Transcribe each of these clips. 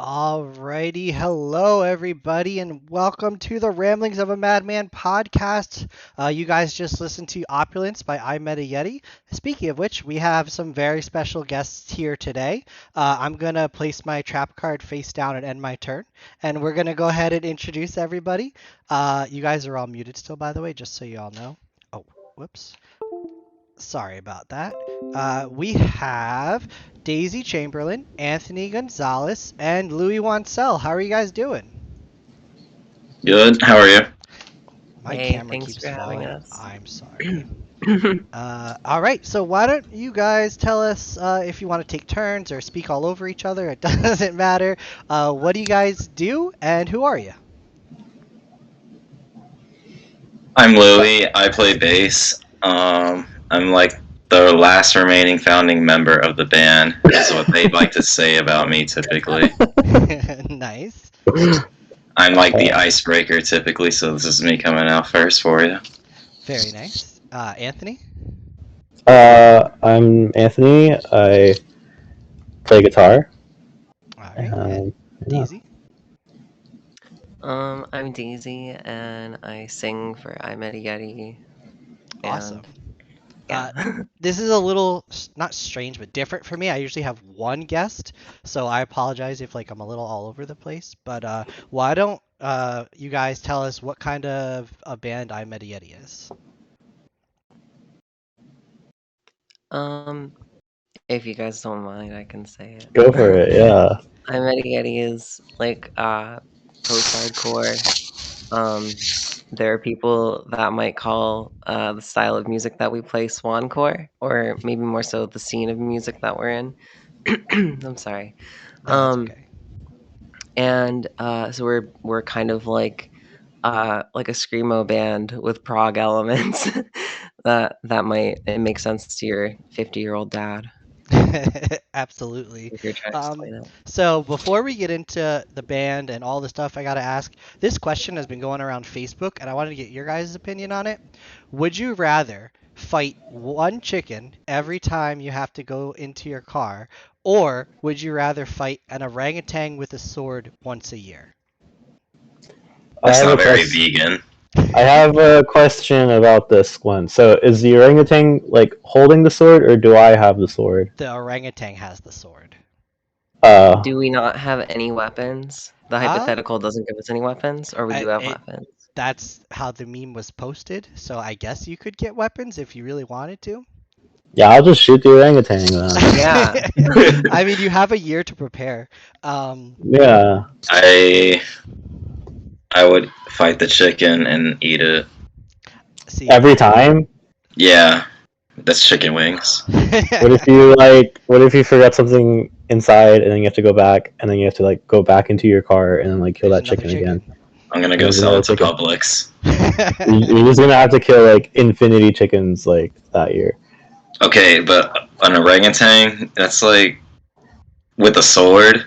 Alrighty, hello everybody, and welcome to the Ramblings of a Madman podcast. You guys just listened to Opulence by I Met a Yeti. Speaking of which, we have some very special guests here today. I'm gonna place my trap card face down and end my turn, and we're gonna go ahead and introduce everybody. You guys are all muted still, by the way, just so you all know. Oh, whoops. Sorry about that. We have Daisy Chamberlin, Anthony Gonzalez, and Louis Wancel. How are you guys doing? Good. How are you? My Hey, camera thanks keeps for having falling. us. I'm sorry. All right, so why don't you guys tell us if you want to take turns or speak all over each other? It doesn't matter. What do you guys do, and who are you? I'm Louie. I play bass. I'm like the last remaining founding member of the band, is what they like to say about me typically. Nice. I'm like the icebreaker typically, so this is me coming out first for you. Very nice. Anthony? I'm Anthony. I play guitar. All right. And Yeah. Daisy? I'm Daisy, and I sing for I Met a Yeti. Awesome. Yeah. This is a little not strange but different for me. I usually have one guest, so I apologize if I'm a little all over the place. But why don't you guys tell us what kind of a band I Met a Yeti is? If you guys don't mind, I can say it. Go for it. Yeah. I Met a Yeti is post-hardcore. There are people that might call the style of music that we play swancore, or maybe more so the scene of music that we're in. I'm sorry. No, it's okay. And so we're kind of like a screamo band with prog elements. that might make sense to your 50-year-old dad Absolutely. if you're trying to explain it. So before we get into the band and all the stuff, I gotta ask. This question has been going around Facebook, and I wanted to get your guys' opinion on it. Would you rather fight one chicken every time you have to go into your car, or would you rather fight an orangutan with a sword once a year? That's not very vegan. I have a question about this one. So, is the orangutan holding the sword, or do I have the sword? The orangutan has the sword. Do we not have any weapons? The hypothetical doesn't give us any weapons, or we do have weapons? That's how the meme was posted, so I guess you could get weapons if you really wanted to. Yeah, I'll just shoot the orangutan then. Yeah. I mean, you have a year to prepare. Yeah. I would fight the chicken and eat it. See, every time? Yeah, that's chicken wings. What if you forgot something inside and then you have to go back and then you have to go back into your car and then kill that chicken again? I'm gonna go sell it to Publix. You're just gonna have to kill infinity chickens that year. Okay, but an orangutan, that's with a sword.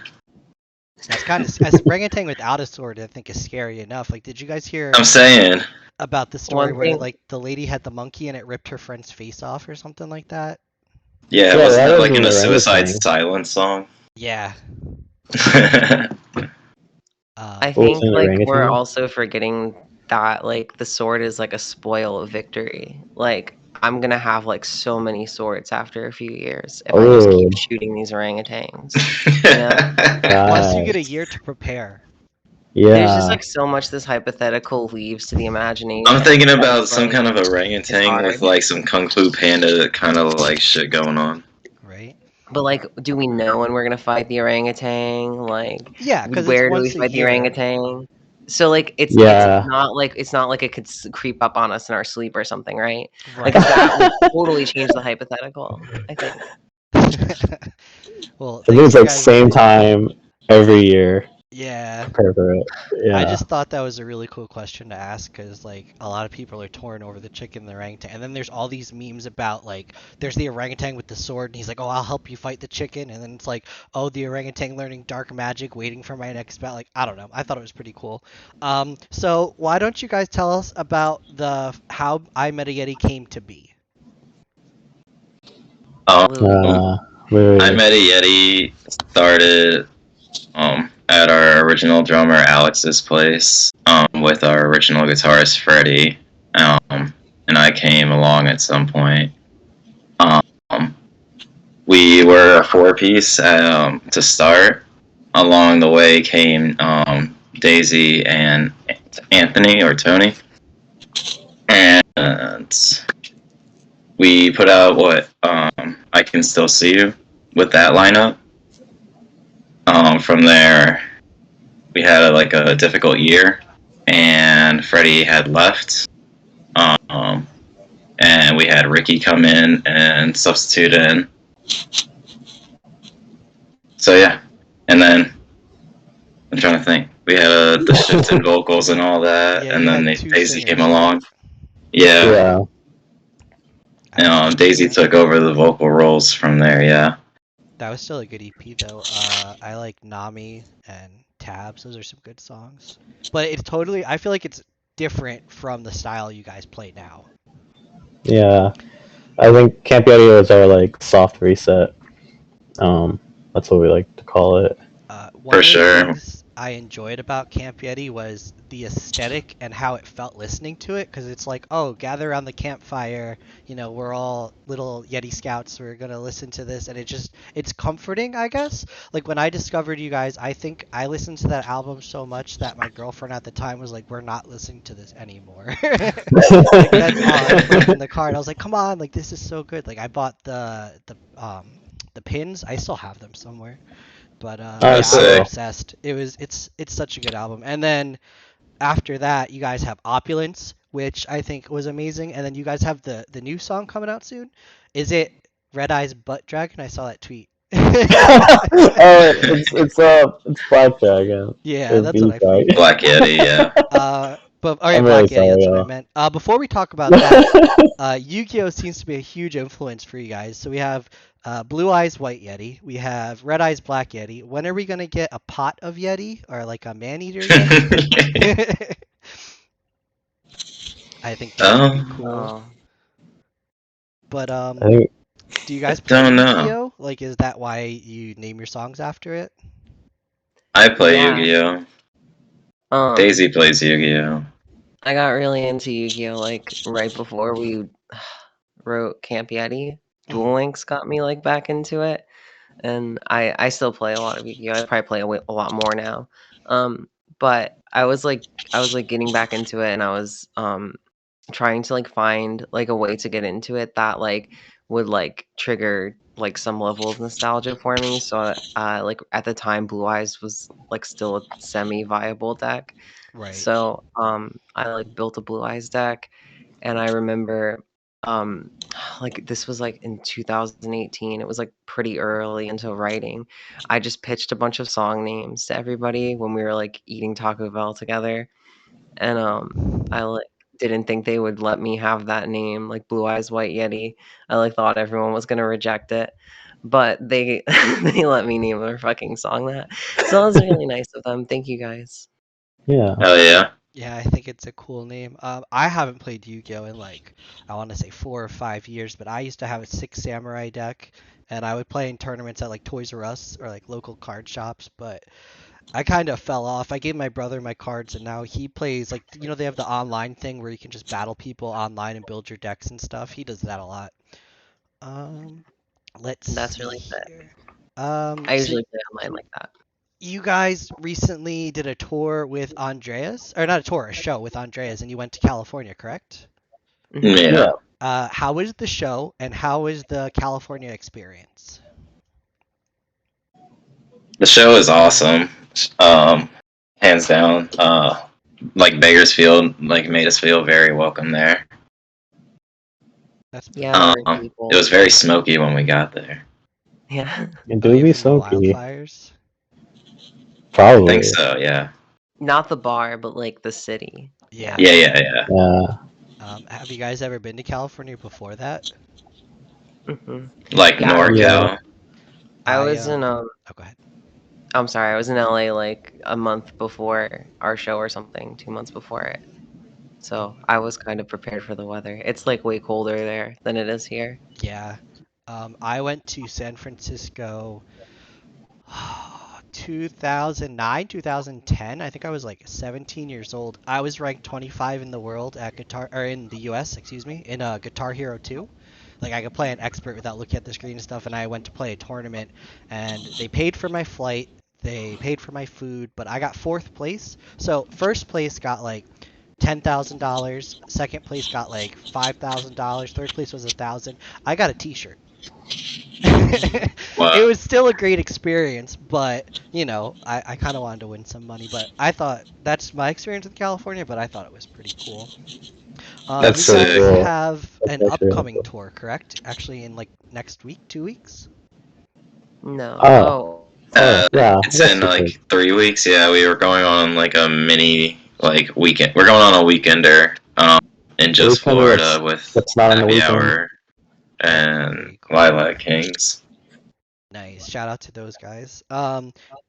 That's kind of a orangutan without a sword. I think is scary enough. Did you guys hear? I'm saying about the story where the lady had the monkey and it ripped her friend's face off or something like that. Yeah, wasn't that in a Suicide Silence song? Yeah. I think we're also forgetting that the sword is a spoil of victory. I'm gonna have so many swords after a few years if I just keep shooting these orangutans. Plus you get a year to prepare. Yeah. There's just so much this hypothetical leaves to the imagination. I'm thinking about some kind of orangutan with some Kung Fu Panda kind of shit going on. Right. But do we know when we're gonna fight the orangutan? Yeah, because where do we fight the orangutan? So it's not like it could creep up on us in our sleep or something, right? That would totally change the hypothetical, I think. Well, it means same time every year. Yeah. Prepare for it. Yeah. I just thought that was a really cool question to ask because a lot of people are torn over the chicken and the orangutan, and then there's all these memes about there's the orangutan with the sword and he's like, oh, I'll help you fight the chicken, and then it's oh, the orangutan learning dark magic, waiting for my next battle. I don't know. I thought it was pretty cool. So why don't you guys tell us about how I Met a Yeti came to be? I Met a Yeti started at our original drummer Alex's place with our original guitarist Freddie, and I came along at some point. We were a 4-piece to start. Along the way came Daisy and Anthony or Tony, and we put out what I Can Still See You with that lineup. From there, we had a difficult year, and Freddie had left, and we had Ricky come in and substitute in. So yeah, and then I'm trying to think. We had the shift in vocals and all that, Yeah, and then Daisy came along. Right? Yeah. Daisy took over the vocal roles from there. Yeah. That was still a good EP though. I like Nami and Tabs. Those are some good songs. But it's totally. I feel like it's different from the style you guys play now. Yeah, I think Camp Yeti is our soft reset. That's what we like to call it. One of the things I enjoyed about Camp Yeti was the aesthetic and how it felt listening to it, because it's like, oh, gather around the campfire, we're all little Yeti scouts, we're gonna listen to this, and it's comforting, I guess. Like when I discovered you guys, I think I listened to that album so much that my girlfriend at the time was like, we're not listening to this anymore. Like that's all in the car, and I was like, come on, like this is so good. Like I bought the pins, I still have them somewhere. But yeah, I was obsessed. It's such a good album. And then after that, you guys have Opulence, which I think was amazing. And then you guys have the new song coming out soon. Is it Red Eyes Butt Dragon? I saw that tweet. It's Black Dragon. Yeah, that's what I figured. Black Yeti, yeah. But all right, Black Yeti, that's what I meant. Before we talk about that, Yu-Gi-Oh seems to be a huge influence for you guys. So we have Blue Eyes White Yeti, we have Red Eyes Black Yeti. When are we gonna get a pot of Yeti or like a man-eater Yeti? I think that would be cool. But do you guys play Yu-Gi-Oh? Like, is that why you name your songs after it? I play Yu-Gi-Oh. Daisy plays Yu-Gi-Oh. I got really into Yu-Gi-Oh like right before we wrote Camp Yeti. Duel Links got me like back into it, and I still play a lot of Yu-Gi-Oh. I probably play a lot more now. But I was getting back into it, and I was trying to like find like a way to get into it that like would like trigger like some level of nostalgia for me. So like at the time Blue Eyes was like still a semi-viable deck. Right. So I like built a Blue Eyes deck, and I remember like this was like in 2018. It was like pretty early into writing. I just pitched a bunch of song names to everybody when we were like eating Taco Bell together, and I like didn't think they would let me have that name, like Blue Eyes White Yeti. I like thought everyone was gonna reject it, but they they let me name their fucking song that. So that was really nice of them. Thank you guys. Yeah. Hell yeah. Yeah, I think it's a cool name. I haven't played Yu-Gi-Oh in like, I want to say 4 or 5 years, but I used to have a 6 Samurai deck, and I would play in tournaments at like Toys R Us or like local card shops, but I kind of fell off. I gave my brother my cards, and now he plays like, they have the online thing where you can just battle people online and build your decks and stuff. He does that a lot. That's really sick. I usually play online like that. You guys recently did a tour with Andreas, or not a tour, a show with Andreas, and you went to California, correct? Yeah. How was the show, and how was the California experience? The show is awesome. Hands down. Like Bakersfield, like made us feel very welcome there. That's it was very smoky when we got there. Yeah. It do be smoky. Wildfires? Probably. I think so, yeah. Not the bar, but like the city. Yeah. Have you guys ever been to California before that? Like NorCal? Yeah. I was in Oh, go ahead. I'm sorry, I was in LA like a month before our show or something, 2 months before it. So I was kind of prepared for the weather. It's like way colder there than it is here. Yeah. I went to San Francisco 2009, 2010. I think I was like 17 years old. I was ranked 25 in the world at guitar, or in the US, excuse me, in Guitar Hero 2. Like I could play an expert without looking at the screen and stuff. And I went to play a tournament, and they paid for my flight, they paid for my food, but I got fourth place. So first place got like $10,000. Second place got like $5,000. Third place was 1,000. I got a T-shirt. It Wow. was still a great experience, but you know, I kind of wanted to win some money. But I thought that's my experience with California. But I thought it was pretty cool. That's You so guys sick. cool. have That's an actually really upcoming cool. tour, correct? Actually, in like next week, 2 weeks. No. Oh, yeah, It's that's in super. like 3 weeks. Yeah, we were going on like a mini like weekend. We're going on a weekender in Can you just tell me Florida with what's not on the Happy weekend? Hour and Very cool. Lilac Kings. Nice. Shout out to those guys.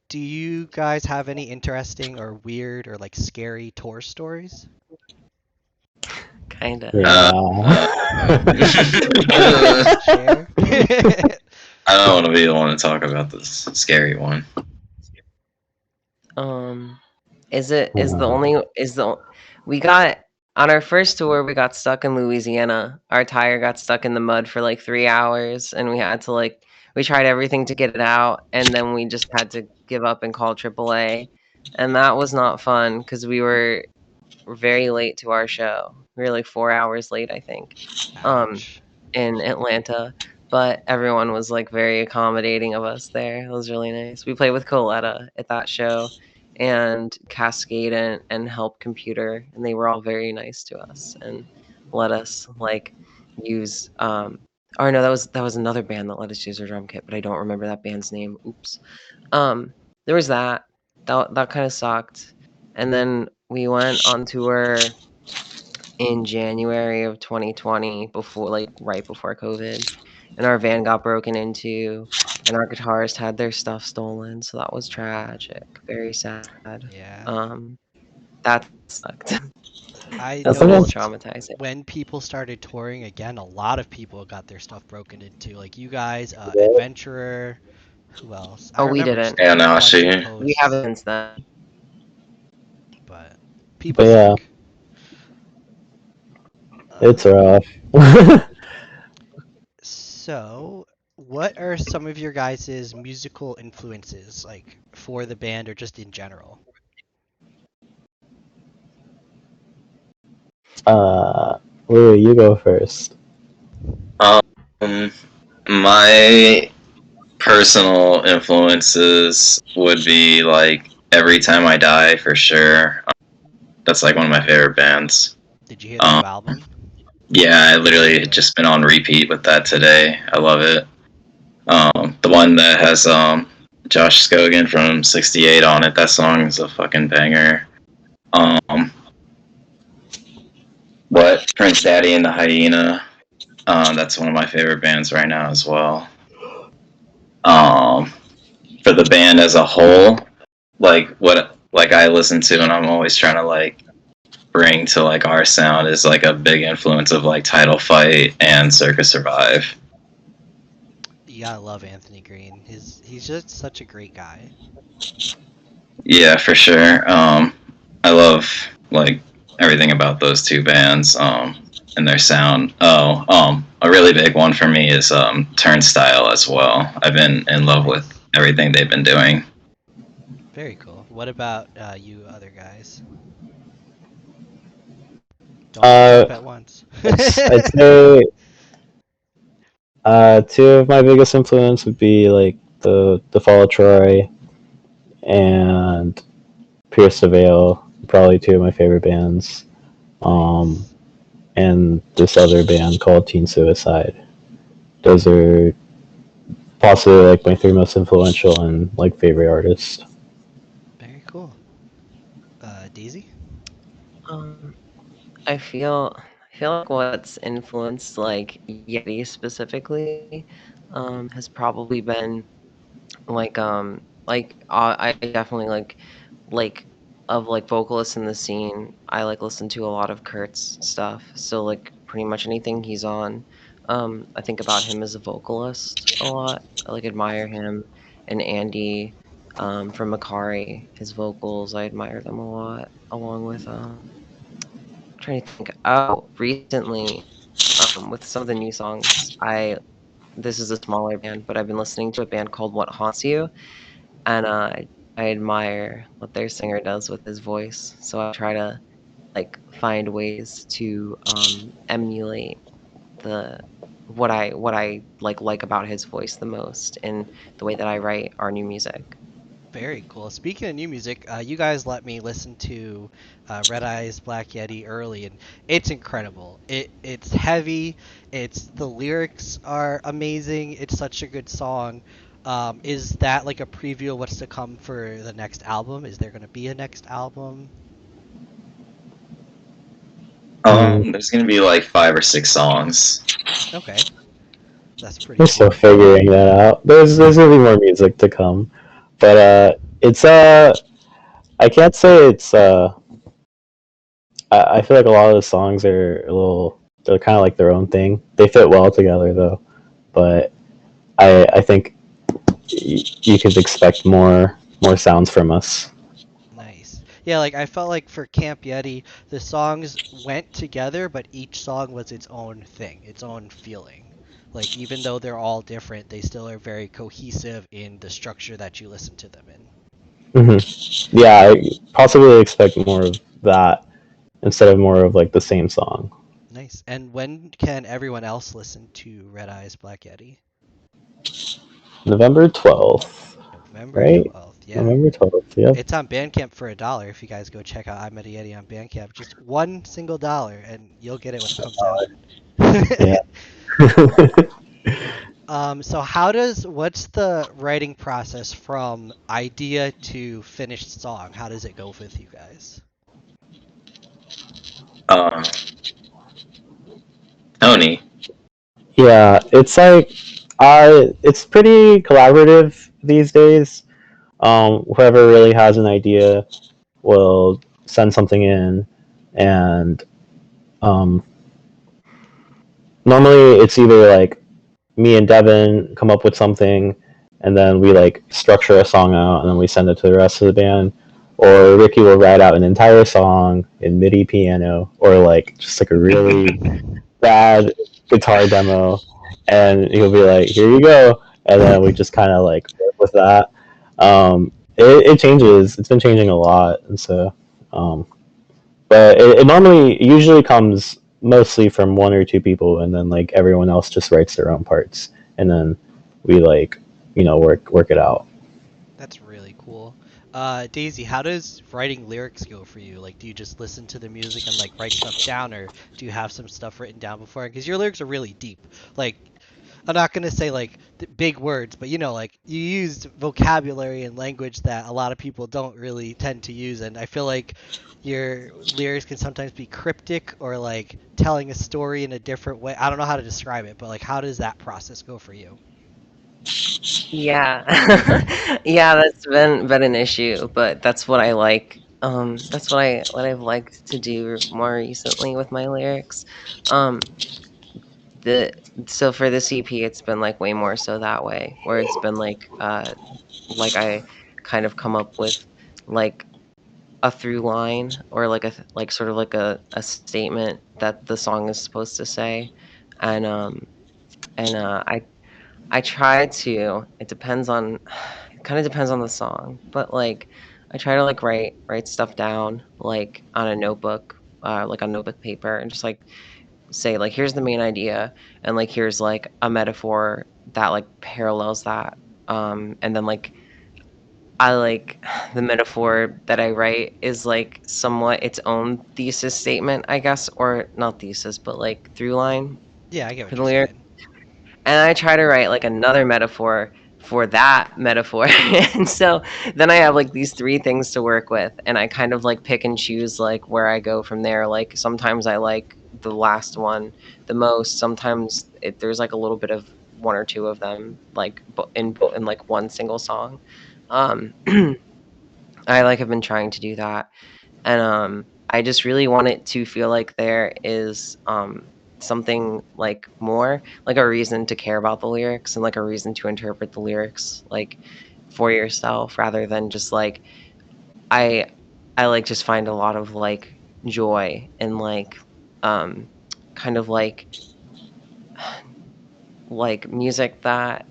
Do you guys have any interesting or weird or like scary tour stories? Kinda. Yeah. Anything you can share? I don't want to be the one to talk about this scary one. Is the we got on our first tour, we got stuck in Louisiana. Our tire got stuck in the mud for like 3 hours, and we had to we tried everything to get it out, and then we just had to give up and call AAA, and that was not fun because we were very late to our show. We were like 4 hours late, I think, Ouch. in Atlanta. But everyone was like very accommodating of us there. It was really nice. We played with Coletta at that show, and Cascade and Help Computer, and they were all very nice to us and let us like use or no, that was another band that let us use their drum kit, but I don't remember that band's name. Oops. There was that kind of sucked. And then we went on tour in January of 2020, before right before COVID, and our van got broken into, and our guitarist had their stuff stolen, so that was tragic, very sad. Yeah. Um, that sucked. I That's a little noticed traumatizing. when people started touring again, a lot of people got their stuff broken into. Like you guys, Adventurer, who else? I Oh, we remember didn't. seeing Yeah, a no, bunch of she. We posts, haven't since then. but people But yeah, suck. it's Um, rough. so, what are some of your guys' musical influences, like for the band or just in general? uh, Lou, you go first. Um, my personal influences would be like Every Time I Die for sure. That's like one of my favorite bands. Did you hear the Um, new album? yeah, I Very literally had good. just been on repeat with that today. I love it. The one that has Josh Scogan from '68 on it. That song is a fucking banger. Um, what Prince Daddy and the Hyena. That's one of my favorite bands right now as well. Um, for the band as a whole, like what like I listen to and I'm always trying to like bring to like our sound is like a big influence of like Title Fight and Circus Survive. You gotta love Anthony Green. He's just such a great guy. Yeah, for sure. I love like everything about those two bands and their sound. A really big one for me is Turnstile as well. I've been in love with Nice. everything they've been doing. Very cool. What about you other guys? Don't all Uh, jump at once. I'd say two of my biggest influence would be like the Fall of Troy and Pierce the Veil. Probably two of my favorite bands. Um, Nice. and this other band called Teen Suicide. Those are possibly like my three most influential and like favorite artists. Very cool. Daisy? Um, I feel like what's influenced like Yeti specifically, has probably been I definitely like of like vocalists in the scene. I like listen to a lot of Kurt's stuff, so like pretty much anything he's on. I think about him as a vocalist a lot. I like admire him and Andy. from Makari. His vocals, I admire them a lot, along with trying to think. Oh, recently, with some of the new songs, this is a smaller band, but I've been listening to a band called What Haunts You, and I admire what their singer does with his voice. So I try to like find ways to emulate the what I like about his voice the most in the way that I write our new music. Very cool. Speaking of new music, you guys let me listen to Red Eyes Black Yeti early, and it's incredible. It's heavy. The lyrics are amazing. It's such a good song. Is that like a preview of what's to come for the next album? Is there going to be a next album? There's gonna be like 5 or 6 songs. Okay, that's pretty We're cool. still figuring that out. There's gonna be more music to come, but it's I can't say it's I feel like a lot of the songs are they're kind of like their own thing. They fit well together though, but I think you could expect more sounds from us. Nice. Yeah, like I felt like for Camp Yeti, the songs went together, but each song was its own thing, its own feeling. Like even though they're all different, they still are very cohesive in the structure that you listen to them in. Yeah, I possibly expect more of that instead of more of like the same song. Nice. And when can everyone else listen to Red Eyes Black Yeti? November 12th, November right? 12th. Yeah. November 12th. Yep. It's on Bandcamp for $1 if you guys go check out I Met a Yeti on Bandcamp. Just one single dollar and you'll get it when it comes out. Yeah. So what's the writing process from idea to finished song? How does it go with you guys? Um, Tony. Yeah, it's like it's pretty collaborative these days. Whoever really has an idea will send something in, and um, normally it's either like me and Devin come up with something, and then we like structure a song out, and then we send it to the rest of the band. Or Ricky will write out an entire song in MIDI piano, or like just like a really bad guitar demo, and he'll be like, "Here you go," and then we just kind of like work with that. It changes. It's been changing a lot, and so, um, but it normally usually comes mostly from one or two people, and then like everyone else just writes their own parts, and then we like work it out. That's really cool. Daisy, how does writing lyrics go for you? Like, do you just listen to the music and like write stuff down, or do you have some stuff written down before? Because your lyrics are really deep. Like, I'm not gonna say like big words, but like you used vocabulary and language that a lot of people don't really tend to use, and I feel like your lyrics can sometimes be cryptic or like telling a story in a different way. I don't know how to describe it, but like, how does that process go for you? Yeah. Yeah, that's been an issue, but that's what I like. That's what I've liked to do more recently with my lyrics. Um, the so for the CP, it's been like way more so that way, where it's been like I kind of come up with like a through line or like like sort of like a statement that the song is supposed to say, and I try to. It depends on. It kind of depends on the song, but like I try to like write stuff down like on a notebook, like on notebook paper, and just like say like here's the main idea, and like here's like a metaphor that like parallels that, and then like I like the metaphor that I write is like somewhat its own thesis statement, I guess, or not thesis, but like through line Yeah, I get for what the you're lyric. saying. And I try to write like another metaphor for that metaphor. And so then I have like these three things to work with, and I kind of like pick and choose like where I go from there. Like sometimes I like the last one the most. Sometimes there's like a little bit of one or two of them like in like one single song. Um I like have been trying to do that, and I just really want it to feel like there is something like more like a reason to care about the lyrics and like a reason to interpret the lyrics, like for yourself, rather than just like I like just find a lot of like joy in like kind of like music that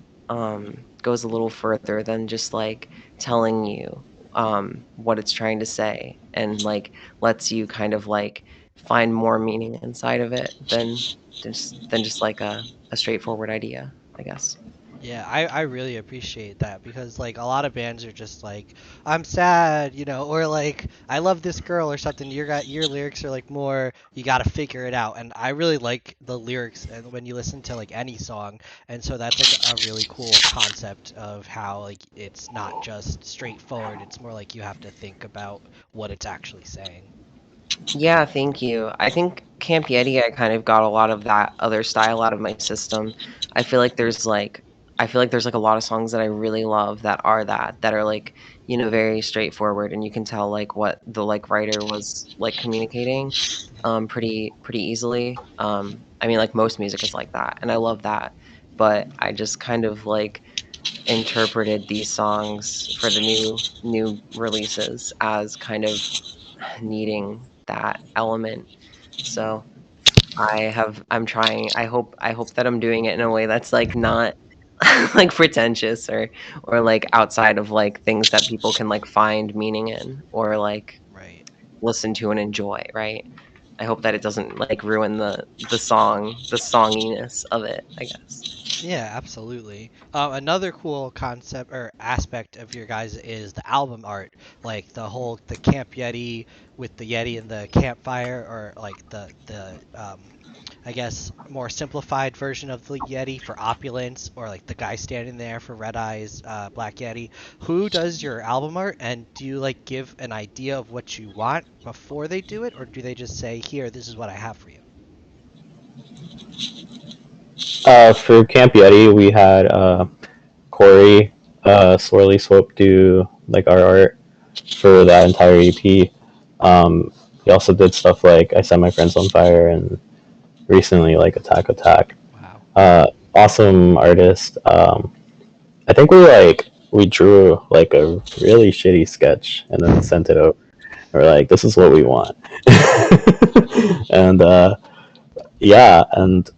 goes a little further than just like telling you what it's trying to say, and like lets you kind of like find more meaning inside of it than just like a straightforward idea, I guess. Yeah, I really appreciate that because like a lot of bands are just like I'm sad, or like I love this girl or something. Your lyrics are like more you got to figure it out, and I really like the lyrics and when you listen to like any song, and so that's like a really cool concept of how like it's not just straightforward. It's more like you have to think about what it's actually saying. Yeah, thank you. I think Camp Yeti, I kind of got a lot of that other style out of my system. I feel like there's like a lot of songs that I really love that are like, very straightforward, and you can tell like what the like writer was like communicating pretty easily. I mean like most music is like that, and I love that. But I just kind of like interpreted these songs for the new releases as kind of needing that element. So I'm trying. I hope that I'm doing it in a way that's like not like pretentious or like outside of like things that people can like find meaning in or like Right. listen to and enjoy, right? I hope that it doesn't like ruin the songiness of it, I guess. Yeah, absolutely. Another cool concept or aspect of your guys is the album art, like the Camp Yeti with the Yeti and the campfire, or like the I guess more simplified version of the Yeti for opulence, or like the guy standing there for Red Eyes, Black Yeti. Who does your album art, and do you like give an idea of what you want before they do it, or do they just say, "Here, this is what I have for you"? For Camp Yeti, we had Corey Swirly Swope do like our art for that entire EP. He also did stuff like I Set My Friends on Fire and recently like Attack Attack. Wow. Awesome artist. I think we drew like a really shitty sketch and then sent it over. We're like, this is what we want, and yeah, and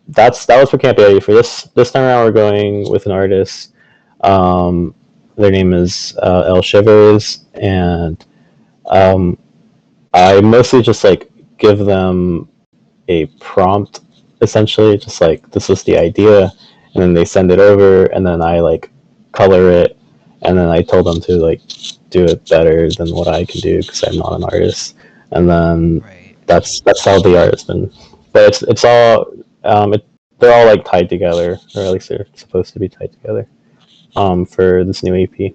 that was for Camp Yeti. For this time around, we're going with an artist. Um, their name is El Shivers, and um, I mostly just like give them a prompt, essentially, just like this is the idea, and then they send it over, and then I like color it, and then I told them to like do it better than what I can do because I'm not an artist, and then Right. that's how the art has been. But it's all they're all like tied together, or at least they're supposed to be tied together. For this new EP.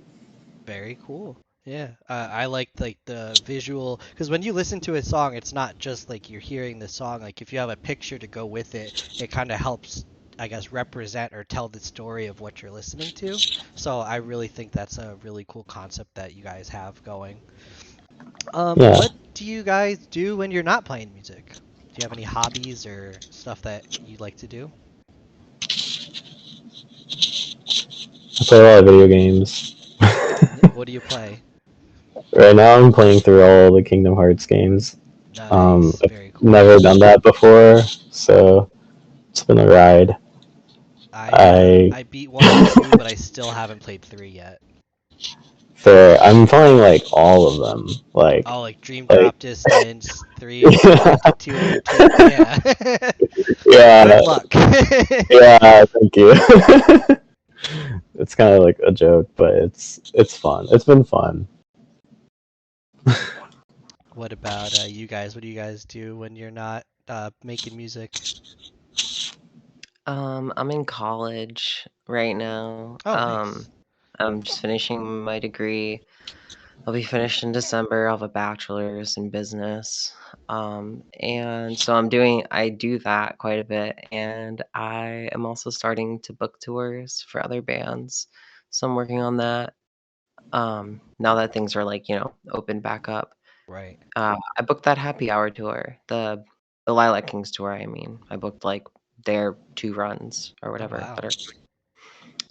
Very cool. Yeah, I like the visual because when you listen to a song, it's not just like you're hearing the song. Like if you have a picture to go with it, it kind of helps, I guess, represent or tell the story of what you're listening to. So I really think that's a really cool concept that you guys have going. Yeah. What do you guys do when you're not playing music? Do you have any hobbies or stuff that you like to do? I play a lot of video games. What do you play? Right now, I'm playing through all the Kingdom Hearts games. Nice, I've very cool. never done that before, so it's been a ride. I I beat one and two, but I still haven't played three yet. I'm playing like all of them. Oh, like Dream Like Drop Distance 3 and yeah, 2 and 2. Yeah. Good yeah, luck. yeah. Thank you. It's kind of like a joke, but it's fun. It's been fun. What about you guys? What do you guys do when you're not making music? I'm in college right now. Oh, nice. I'm just finishing my degree. I'll be finished in December. I'll have a bachelor's in business. And so I do that quite a bit. And I am also starting to book tours for other bands. So I'm working on that. Now that things are like, open back up. Right. I booked that happy hour tour, the Lilac Kings tour, I mean. I booked like their 2 runs or Oh, whatever wow. that are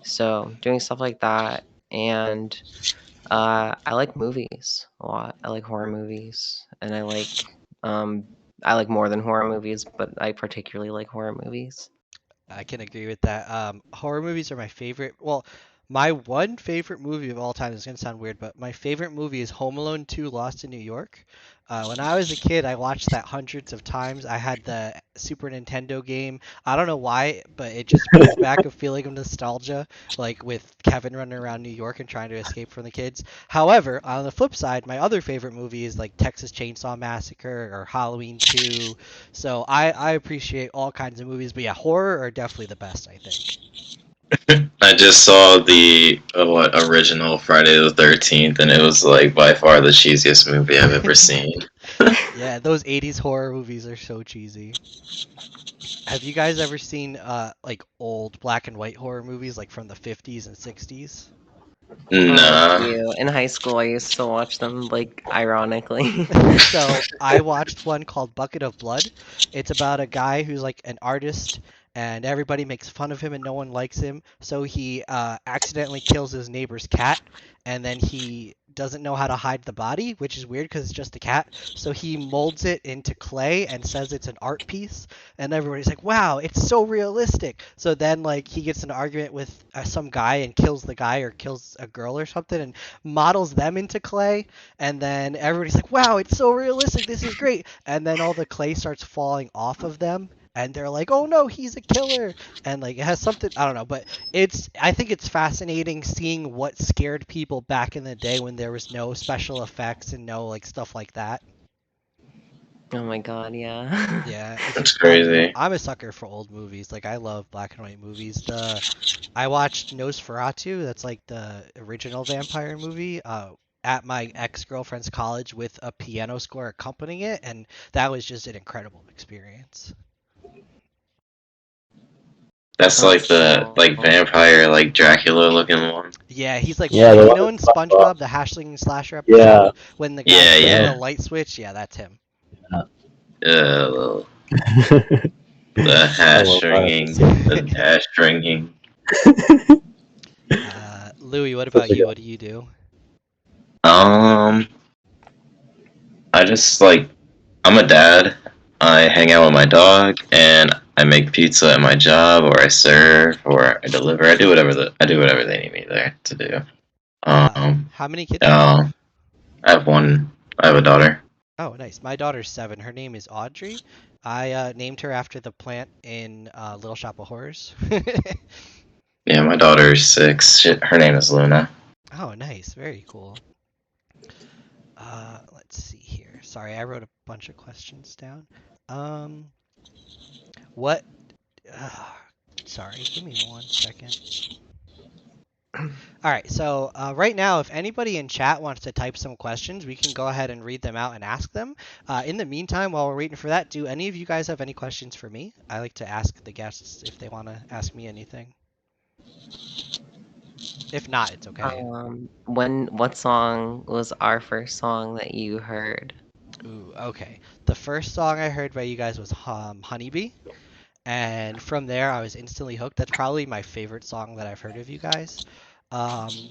so doing stuff like that. and I like movies a lot. I like horror movies, and I like more than horror movies, but I particularly like horror movies. I can agree with that. Horror movies are my favorite. Well, my one favorite movie of all time is gonna sound weird, but my favorite movie is Home Alone 2: Lost in New York. When I was a kid, I watched that hundreds of times. I had the Super Nintendo game. I don't know why, but it just brings back a feeling of nostalgia, like with Kevin running around New York and trying to escape from the kids. However, on the flip side, my other favorite movie is like Texas Chainsaw Massacre or Halloween 2. So I appreciate all kinds of movies, but yeah, horror are definitely the best, I think. I just saw the original Friday the 13th, and it was like by far the cheesiest movie I've ever seen. Yeah, those 80s horror movies are so cheesy. Have you guys ever seen like old black and white horror movies like from the 50s and 60s? A Nah. few. In high school, I used to watch them, like, ironically. So I watched one called Bucket of Blood. It's about a guy who's like an artist and everybody makes fun of him and no one likes him. So he accidentally kills his neighbor's cat and then he doesn't know how to hide the body, which is weird because it's just a cat. So he molds it into clay and says it's an art piece. And everybody's like, wow, it's so realistic. So then like he gets in an argument with some guy and kills the guy or kills a girl or something and models them into clay, and then everybody's like, wow, it's so realistic, this is great, and then all the clay starts falling off of them and they're like, oh no, he's a killer, and like it has something, I don't know, but I think it's fascinating seeing what scared people back in the day when there was no special effects and no like stuff like that. Oh my god, yeah. Yeah, That's crazy. I'm a sucker for old movies. Like I love black and white movies. I watched Nosferatu. That's like the original vampire movie. At my ex-girlfriend's college with a piano score accompanying it, and that was just an incredible experience. That's like the vampire like Dracula looking one. Yeah, he's like, Yeah, you know in SpongeBob, the Hashling Slasher episode, Yeah. when the guy Yeah. the light switch, yeah, that's him. The hash ringing, the hash ringing. Louis, what about you? What do you do? I just like, I'm a dad. I hang out with my dog, and I make pizza at my job, or I serve, or I deliver. I do whatever they need me there to do. How many kids do you have? I have one. I have a daughter. Oh, nice. My daughter's 7. Her name is Audrey. I named her after the plant in Little Shop of Horrors. Yeah, my daughter's 6. Her name is Luna. Oh, nice. Very cool. Let's see here. Sorry, I wrote a bunch of questions down. What? Sorry, give me 1 second. All right, so right now, if anybody in chat wants to type some questions, we can go ahead and read them out and ask them. In the meantime, while we're waiting for that, do any of you guys have any questions for me? I like to ask the guests if they want to ask me anything. If not, it's okay. What song was our first song that you heard? Ooh, okay. The first song I heard by you guys was Honeybee. And from there, I was instantly hooked. That's probably my favorite song that I've heard of you guys.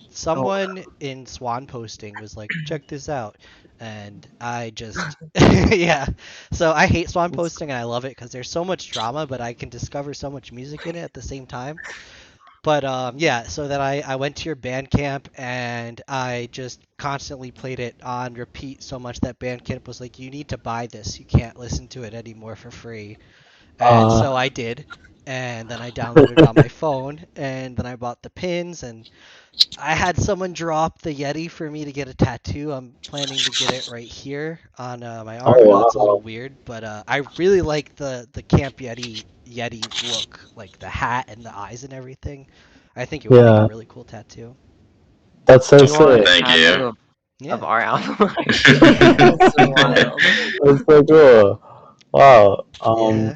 Someone in Swan Posting was like, check this out. And I just, yeah. So I hate Swan Posting and I love it because there's so much drama, but I can discover so much music in it at the same time. But yeah, so then I went to your Bandcamp and I just constantly played it on repeat so much that Bandcamp was like, you need to buy this. You can't listen to it anymore for free. And so I did, and then I downloaded it on my phone, and then I bought the pins, and I had someone draw up the Yeti for me to get a tattoo. I'm planning to get it right here on my arm. Oh, wow. It's a little weird, but I really like the Camp Yeti look, like the hat and the eyes and everything. I think it would make a really cool tattoo. That's so sick. Thank you. Of our album. That's wild. That's so cool. Wow. Yeah.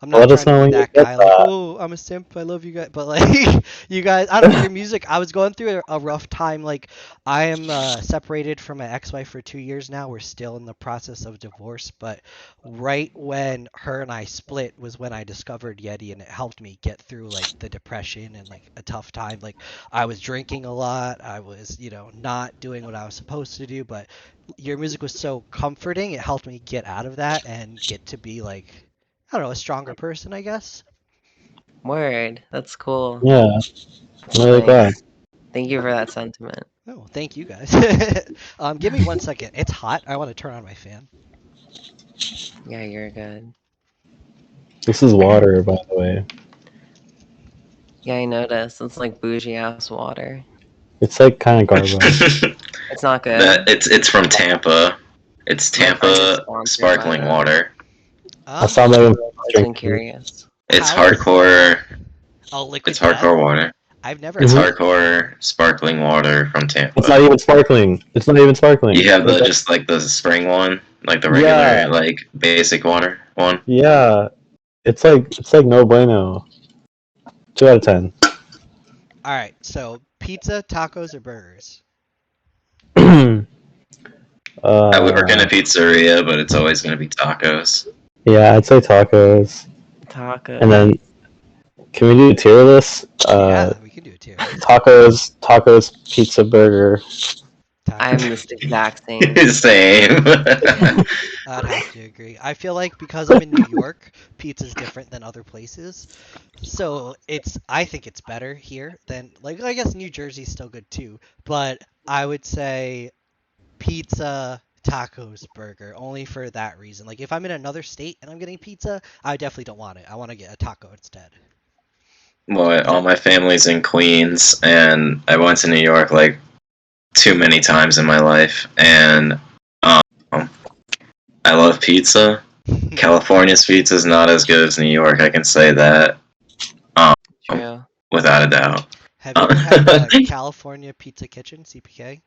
I'm not Let us trying to know be when you that get guy like, that. oh, I'm a simp, I love you guys. But like, you guys, I don't know, your music, I was going through a rough time. Like, I am separated from my ex-wife for 2 years now. We're still in the process of divorce, but right when her and I split was when I discovered Yeti, and it helped me get through like the depression and like a tough time. Like, I was drinking a lot. I was, not doing what I was supposed to do, but your music was so comforting. It helped me get out of that and get to be like, I don't know, a stronger person, I guess. Word. That's cool. Yeah, I'm really glad. Nice. Thank you for that sentiment. Oh, thank you guys. Give me 1 second. It's hot. I want to turn on my fan. Yeah, you're good. This is water, by the way. Yeah, I noticed. It's like bougie ass water. It's like kind of garbage. It's not good. It's from Tampa. It's My friend is Tampa sponsored by sparkling them. water. I saw I've Megan always been drinking. curious. It's How is hardcore. liquid It's death? hardcore water. I've never It's had Mhm. it. hardcore sparkling water from It's Tampa. not even sparkling. It's not even sparkling. You have Like the that. just like the spring one, like the Yeah, regular like basic water one. yeah. It's like no bueno. 2 out of 10. All right, so pizza, tacos, or burgers? I work in a uh, pizzeria, but it's always gonna be tacos. yeah, I'd say tacos. And Tacos. then, can we do a tier list? Yeah, we can do a tier list. Tacos, pizza, burger. I'm Tacos. this exact same. Same. I'd have to agree. I feel like because I'm in New York, pizza's different than other places. So I think it's better here than, like, I guess New Jersey's still good too, but I would say pizza, tacos, burger, only for that reason. Like, if I'm in another state and I'm getting pizza, I definitely don't want it. I want to get a taco instead. Well, all my family's in Queens, and I went to New York like too many times in my life, and um, I love pizza. California's pizza is not as good as New York. I can say that, um, True. without a doubt. Have you ever had California Pizza Kitchen, CPK?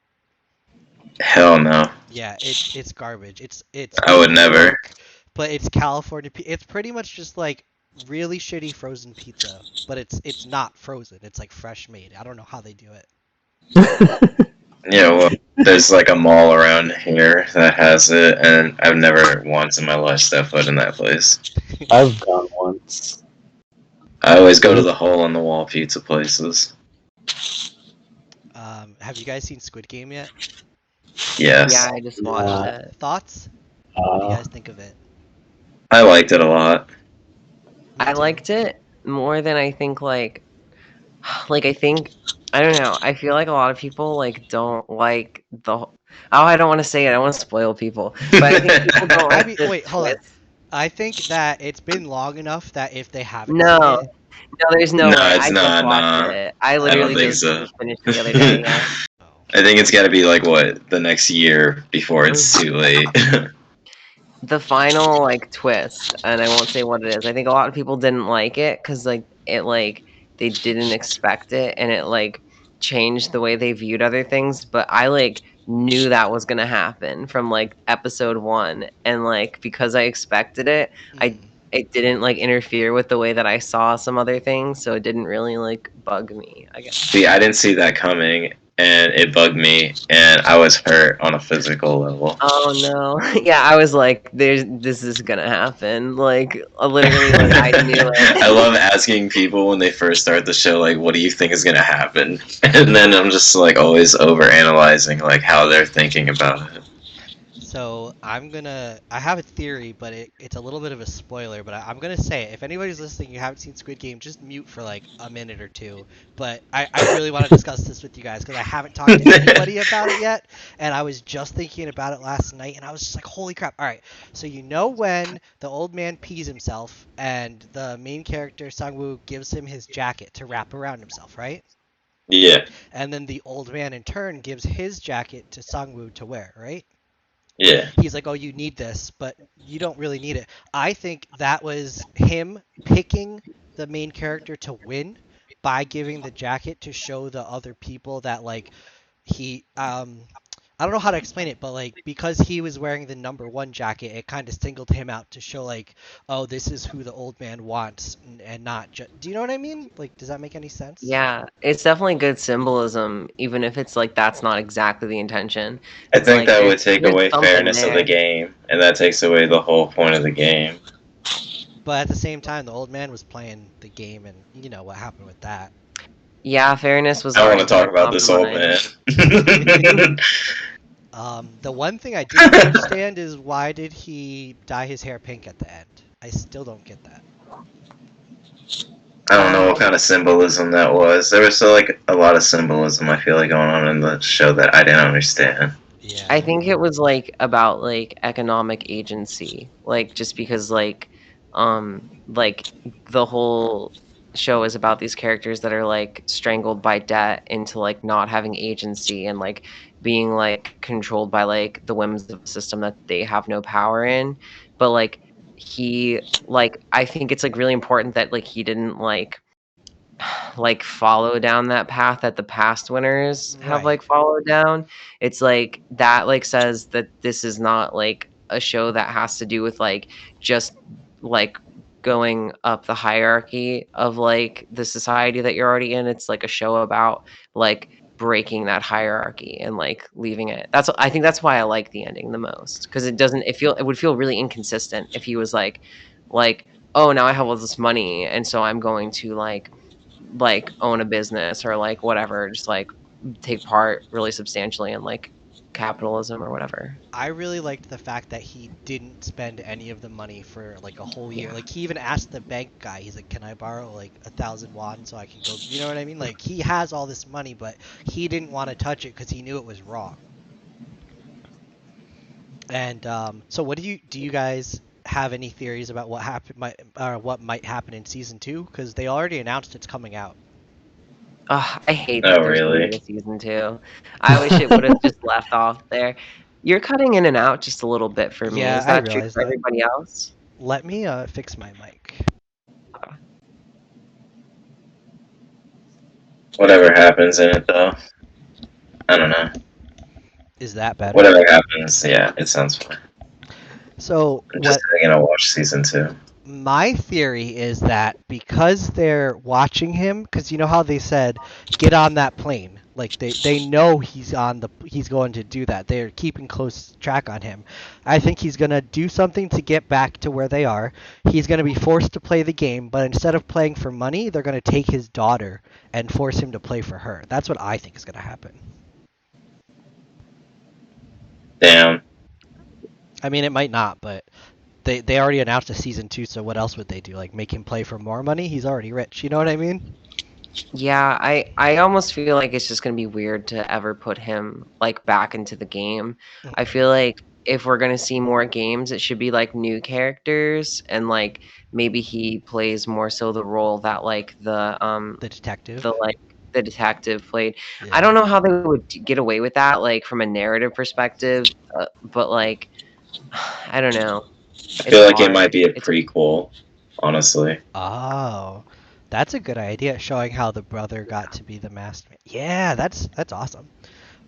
Hell no, Yeah, it's garbage. It's I in would New never. York, but it's California. It's pretty much just like really shitty frozen pizza, but it's not frozen. It's like fresh made. I don't know how they do it. Yeah, well, there's like a mall around here that has it, and I've never once in my life stepped foot in that place. I've gone once. I always go to the hole in the wall pizza places. Have you guys seen Squid Game yet? Yes, Yeah, I just watched Yeah. it. Thoughts? What do you Uh, guys think of it? I liked it a lot. Me I too. liked it more than I think I think I don't know. I feel like a lot of people like don't like oh, I don't want to say it. I don't want to spoil people. But I think people don't I like mean, the wait, hold on. twist. I think that it's been long enough that if they haven't No. seen it, No, there's no No, way. it's I just not. watched Nah, it. I I don't literally think just so. finished it the other day, yeah. oh. I think it's got to be like what the next year before it's too late. The final twist, and I won't say what it is. I think a lot of people didn't like it because they didn't expect it, and it changed the way they viewed other things. But I knew that was gonna happen from episode one, and because I expected it, I Mm. it didn't interfere with the way that I saw some other things, so it didn't really bug me, I guess. See, I didn't see that coming, and it bugged me, and I was hurt on a physical level. Oh no. Yeah, I was like, this is gonna happen. Literally, I knew it. I love asking people when they first start the show, like, what do you think is gonna happen? And then I'm just like always over analyzing like how they're thinking about it. So I have a theory, but it's a little bit of a spoiler, but I'm gonna say it. If anybody's listening, you haven't seen Squid Game, just mute for like a minute or two. But I really want to discuss this with you guys because I haven't talked to anybody about it yet, and I was just thinking about it last night, and I was just like, holy crap! All right, so when the old man pees himself, and the main character Sangwoo gives him his jacket to wrap around himself, right? Yeah, And then the old man in turn gives his jacket to Sangwoo to wear, right? yeah. He's like, oh, you need this, but you don't really need it. I think that was him picking the main character to win by giving the jacket to show the other people that like he I don't know how to explain it, but like because he was wearing the number 1 jacket, it kind of singled him out to show like, oh, this is who the old man wants, and not just. Do you know what I mean? Like, does that make any sense? Yeah, it's definitely good symbolism, even if it's like that's not exactly the intention. I It's think like that would take there's away something fairness of the there. game, and that takes away the whole point of the game. But at the same time, the old man was playing the game, and you know what happened with that. Yeah, fairness was I want to already talk being about this old man. compromised. The one thing I didn't understand is why did he dye his hair pink at the end? I still don't get that. I don't know what kind of symbolism that was. There was still like a lot of symbolism I feel like going on in the show that I didn't understand. Yeah. I think it was like about like economic agency, like just because like the whole show is about these characters that are like strangled by debt into like not having agency and like being like controlled by like the whims of a system that they have no power in. But like he like I think it's like really important that like he didn't like follow down that path that the past winners have Right. like followed down. It's like that like says that this is not like a show that has to do with like just like going up the hierarchy of like the society that you're already in. It's like a show about like breaking that hierarchy and like leaving it. I think that's why I like the ending the most, because it would feel really inconsistent if he was like oh, now I have all this money and so I'm going to like own a business or like whatever, just like take part really substantially in like capitalism or whatever. I really liked the fact that he didn't spend any of the money for like a whole year. Yeah. Like he even asked the bank guy, he's like, "Can I borrow like 1,000 won so I can go?" You know what I mean? Like he has all this money, but he didn't want to touch it because he knew it was wrong. And so, what do you guys have any theories about what happened might or what might happen in season 2? Because they already announced it's coming out. I hate that Oh, there's gonna really? be a season 2. I wish it would have just left off there. You're cutting in and out just a little bit for me. Yeah, Is I that true realize for that. everybody else? Let me fix my mic. Whatever happens in it, though. I don't know. Is that better? Whatever happens, yeah, it sounds fine. So I'm just gonna watch season 2. My theory is that because they're watching him, because you know how they said, get on that plane. Like they know he's going to do that. They're keeping close track on him. I think he's gonna do something to get back to where they are. He's gonna be forced to play the game, but instead of playing for money, they're gonna take his daughter and force him to play for her. That's what I think is gonna happen. Damn. I mean, it might not, but they already announced a season 2, so what else would they do? Like make him play for more money? He's already rich. You know what I mean? Yeah, I almost feel like it's just gonna be weird to ever put him like back into the game. I feel like if we're gonna see more games, it should be like new characters and like maybe he plays more so the role that like The detective. the detective played. Yeah. I don't know how they would get away with that like from a narrative perspective, but like I don't know. I feel like it hard. might be a prequel, honestly. Oh, that's a good idea, showing how the brother got to be the master. Yeah, that's awesome.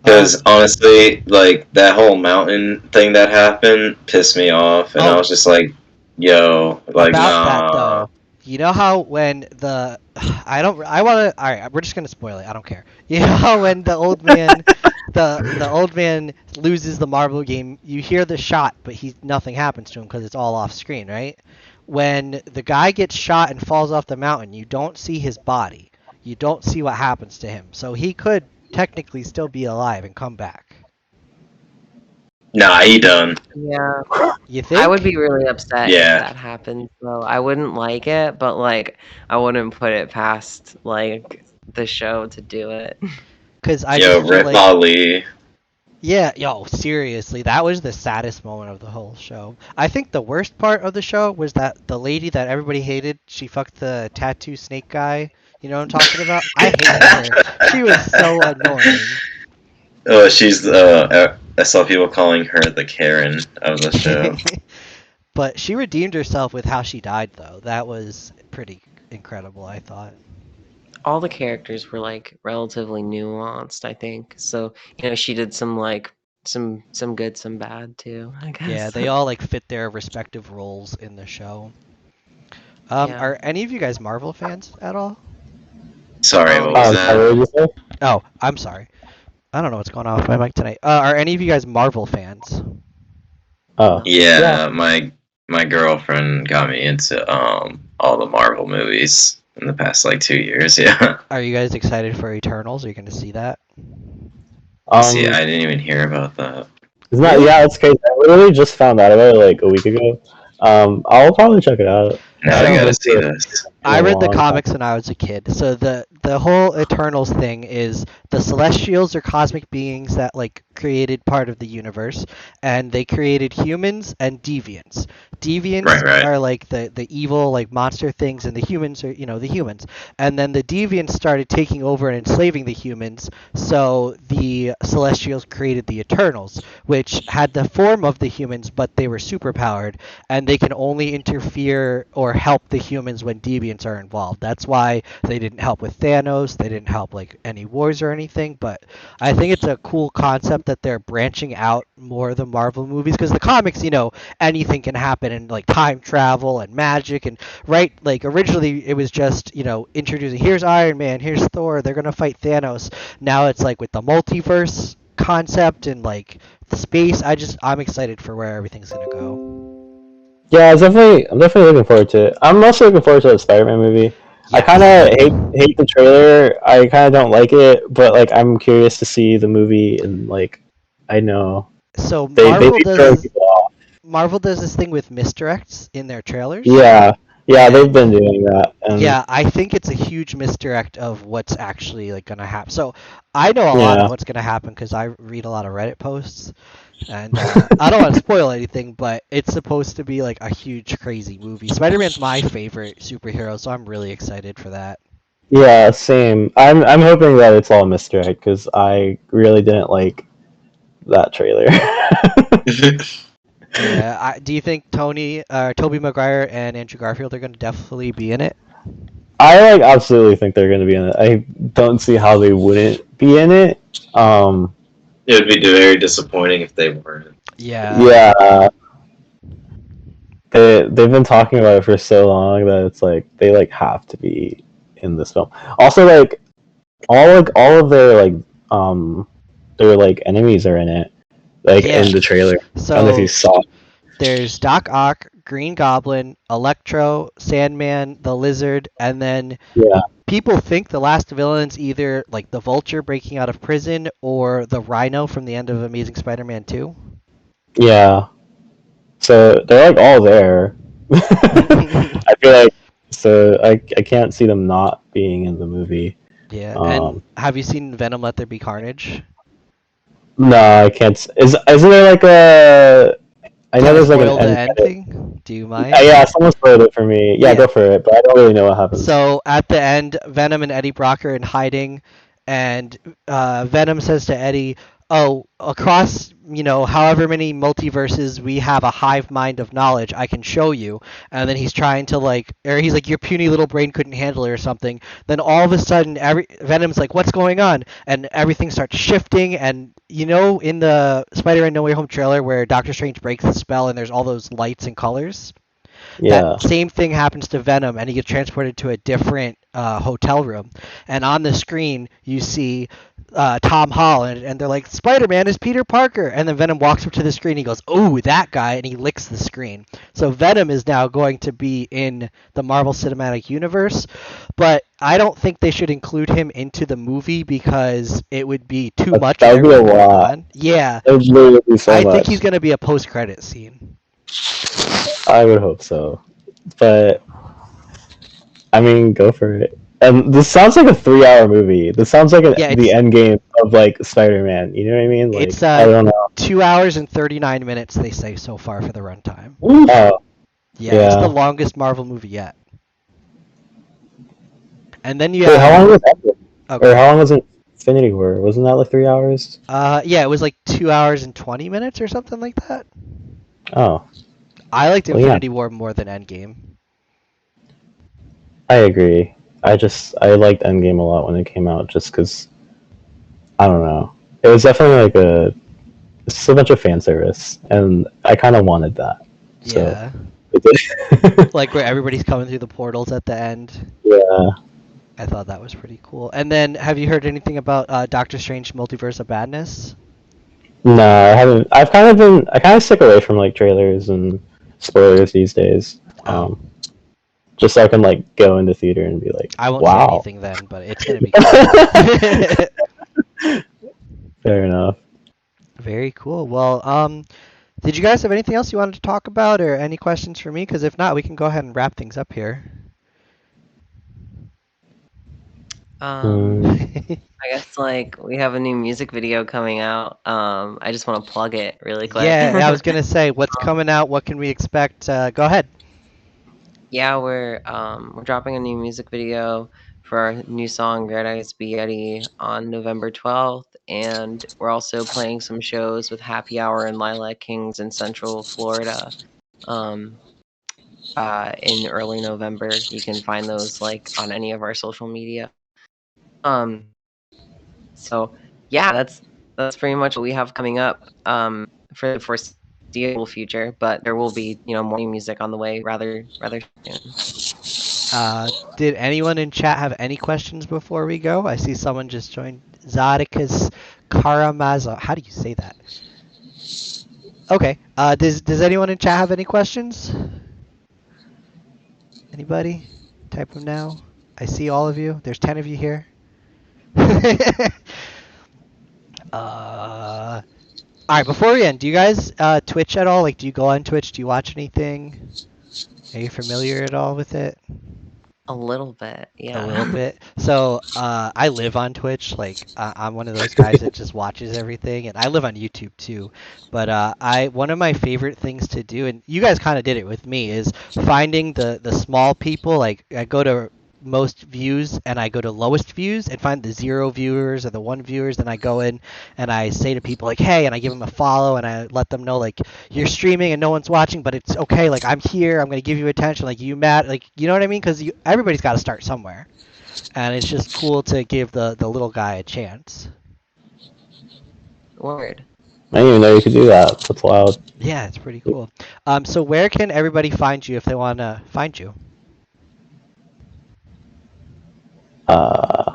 Because honestly, like that whole mountain thing that happened pissed me off, and I Oh. was just like, "Yo, like, About that nah." though, you know how when the I want to. All right, we're just gonna spoil it. I don't care. You know how when the old man, the old man loses the marble game, you hear the shot, but nothing happens to him because it's all off screen, right? When the guy gets shot and falls off the mountain, you don't see his body. You don't see what happens to him. So he could technically still be alive and come back. Nah, he done. Yeah. You think? I would be really upset Yeah. if that happened. So I wouldn't like it, but like I wouldn't put it past like the show to do it. Because I Yo, just feel Rip like, Ali. yeah, yo, seriously, that was the saddest moment of the whole show. I think the worst part of the show was that the lady that everybody hated, she fucked the tattoo snake guy. You know what I'm talking about? I hated her. She was so annoying. Oh, she's I saw people calling her the Karen of the show. But she redeemed herself with how she died, though. That was pretty incredible, I thought. All the characters were like relatively nuanced, I think. So, you know, she did some like some good, some bad too, I guess. Yeah, they all like fit their respective roles in the show. Are any of you guys Marvel fans at all? Sorry, what was that? What did you say? Oh, I'm sorry. I don't know what's going on with my mic tonight. Are any of you guys Marvel fans? Oh, yeah. My girlfriend got me into all the Marvel movies in the past like 2 years. Yeah. Are you guys excited for Eternals? Are you going to see that? See, I didn't even hear about that. Isn't that, Really? yeah, it's crazy. I literally just found out about it like a week ago. I'll probably check it out. Now I gotta see this. I read the comics when I was a kid. So the whole Eternals thing is the Celestials are cosmic beings that like created part of the universe, and they created humans and deviants. Deviants Right. are like the evil like monster things, and the humans are the humans. And then the deviants started taking over and enslaving the humans. So the Celestials created the Eternals, which had the form of the humans, but they were superpowered, and they can only interfere or help the humans when deviants are involved. That's why they didn't help with Thanos. They didn't help like any wars or anything. But I think it's a cool concept that they're branching out more of the Marvel movies, because the comics, anything can happen, and like time travel and magic, and right, like originally it was just introducing, here's Iron Man, here's Thor, they're gonna fight Thanos. Now it's like with the multiverse concept and like the space. I'm excited for where everything's gonna go. Yeah, I'm definitely looking forward to it. I'm also looking forward to the Spider-Man movie. Yes. I kind of hate the trailer. I kind of don't like it, but like I'm curious to see the movie, and like I know. So Marvel does this thing with misdirects in their trailers. Yeah, they've been doing that. Yeah, I think it's a huge misdirect of what's actually like gonna happen. So I know a lot of what's gonna happen because I read a lot of Reddit posts. And I don't want to spoil anything, but it's supposed to be like a huge, crazy movie. Spider-Man's my favorite superhero, so I'm really excited for that. Yeah, same. I'm hoping that it's all misdirect, because I really didn't like that trailer. Yeah, do you think Tobey Maguire and Andrew Garfield are going to definitely be in it? I like absolutely think they're going to be in it. I don't see how they wouldn't be in it. It would be very disappointing if they weren't. Yeah. Yeah. They've been talking about it for so long that it's like they like have to be in this film. Also, like all of their enemies are in it, in the trailer. So I don't know if you saw. There's Doc Ock, Green Goblin, Electro, Sandman, the Lizard, and then people think the last villain's either like the Vulture breaking out of prison or the Rhino from the end of Amazing Spider-Man 2. Yeah. So they're like all there. I feel like I can't see them not being in the movie. Yeah. And have you seen Venom Let There Be Carnage? No, I can't. Isn't there like a? I know there's like an end thing. Do you mind? Yeah, someone spoiled it for me. Yeah, go for it. But I don't really know what happens. So at the end, Venom and Eddie Brock are in hiding, and Venom says to Eddie, "Oh, across however many multiverses, we have a hive mind of knowledge. I can show you." And then he's trying to he's like, "Your puny little brain couldn't handle it," or something. Then all of a sudden, Venom's like, "What's going on?" And everything starts shifting. And in the Spider-Man No Way Home trailer where Doctor Strange breaks the spell and there's all those lights and colors. Yeah. That same thing happens to Venom, and he gets transported to a different hotel room. And on the screen, you see Tom Holland, and they're like, "Spider-Man is Peter Parker." And then Venom walks up to the screen, he goes, "Oh, that guy," and he licks the screen. So Venom is now going to be in the Marvel Cinematic Universe, but I don't think they should include him into the movie because it would be too much. That would be a lot. Yeah. It would literally be so much. I think he's going to be a post-credit scene. I would hope so, but I mean, go for it. And this sounds like a 3-hour movie. This sounds like the end game of like Spider-Man. You know what I mean? Like, it's I don't know. 2 hours and 39 minutes they say so far for the runtime. Oh, yeah, it's the longest Marvel movie yet. And then you have. How long was that? Okay. Or how long was Infinity War? Wasn't that like 3 hours? Yeah, it was like 2 hours and 20 minutes or something like that. Oh. I liked Infinity War more than Endgame. I agree. I liked Endgame a lot when it came out, just because, I don't know. It was definitely like it's just a bunch of fan service, and I kind of wanted that. Yeah. So, like where everybody's coming through the portals at the end. Yeah. I thought that was pretty cool. And then, have you heard anything about Doctor Strange Multiverse of Madness? No, I haven't. I kind of stick away from like trailers and spoilers these days. Just so I can like go into theater and be like, I won't say wow. anything then, but it's gonna be cool. Fair enough. Very cool. Well, did you guys have anything else you wanted to talk about, or any questions for me? Because if not, we can go ahead and wrap things up here. I guess like we have a new music video coming out. I just want to plug it really quick. Yeah, I was gonna say, what's coming out? What can we expect? Go ahead. Yeah, we're dropping a new music video for our new song "Red Eyes Be Yeti" on November 12th, and we're also playing some shows with Happy Hour and Lilac Kings in Central Florida. In early November. You can find those like on any of our social media. So yeah, that's pretty much what we have coming up for the foreseeable future. But there will be more new music on the way rather soon. Did anyone in chat have any questions before we go? I see someone just joined. Zadikas Karamaza. How do you say that? Okay. Does anyone in chat have any questions? Anybody? Type them now. I see all of you. There's 10 of you here. All right, before we end, do you guys Twitch at all? Like, do you go on Twitch? Do you watch anything? Are you familiar at all with it? A little bit, yeah. A little bit. So I live on Twitch. Like I'm one of those guys that just watches everything, and I live on YouTube too. But one of my favorite things to do, and you guys kind of did it with me, is finding the small people. Like I go to most views and I go to lowest views and find the 0 viewers or the 1 viewers. Then I go in and I say to people like, hey, and I give them a follow and I let them know like you're streaming and no one's watching, but it's okay. Like I'm here. I'm gonna give you attention. Like you mad? Like you know what I mean? Because everybody's got to start somewhere, and it's just cool to give the little guy a chance. Word. I didn't even know you could do that. That's loud. Yeah, it's pretty cool. So where can everybody find you if they want to find you?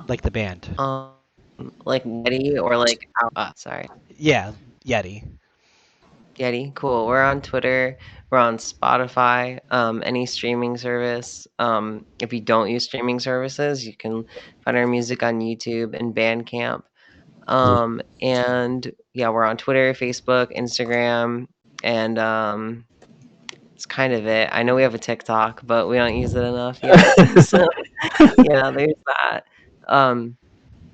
Like the band. Like Yeti or like sorry. Yeah, Yeti. Yeti, cool. We're on Twitter. We're on Spotify. Any streaming service. If you don't use streaming services, you can find our music on YouTube and Bandcamp. And yeah, we're on Twitter, Facebook, Instagram, and it's kind of it. I know we have a TikTok, but we don't use it enough yet. So yeah, there's that.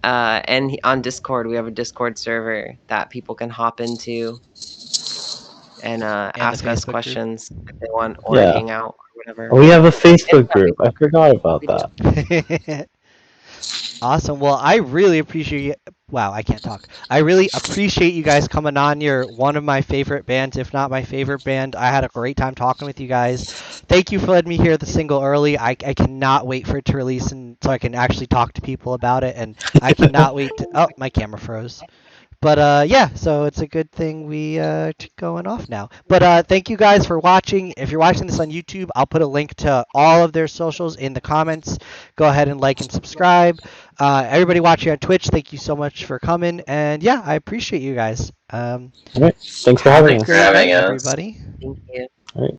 And on Discord, we have a Discord server that people can hop into and ask us questions if they want, or hang out or whatever. We have a Facebook group. I forgot about that. Awesome. Well, I really appreciate. Wow, I can't talk. I really appreciate you guys coming on. You're one of my favorite bands, if not my favorite band. I had a great time talking with you guys. Thank you for letting me hear the single early. I cannot wait for it to release, and so I can actually talk to people about it. And I cannot wait to. Oh, my camera froze. But yeah, so it's a good thing we going off now. But thank you guys for watching. If you're watching this on YouTube, I'll put a link to all of their socials in the comments. Go ahead and like and subscribe. Everybody watching on Twitch, thank you so much for coming. And yeah, I appreciate you guys. All right. Thanks for having us. Having us. Everybody. Thank you. All right.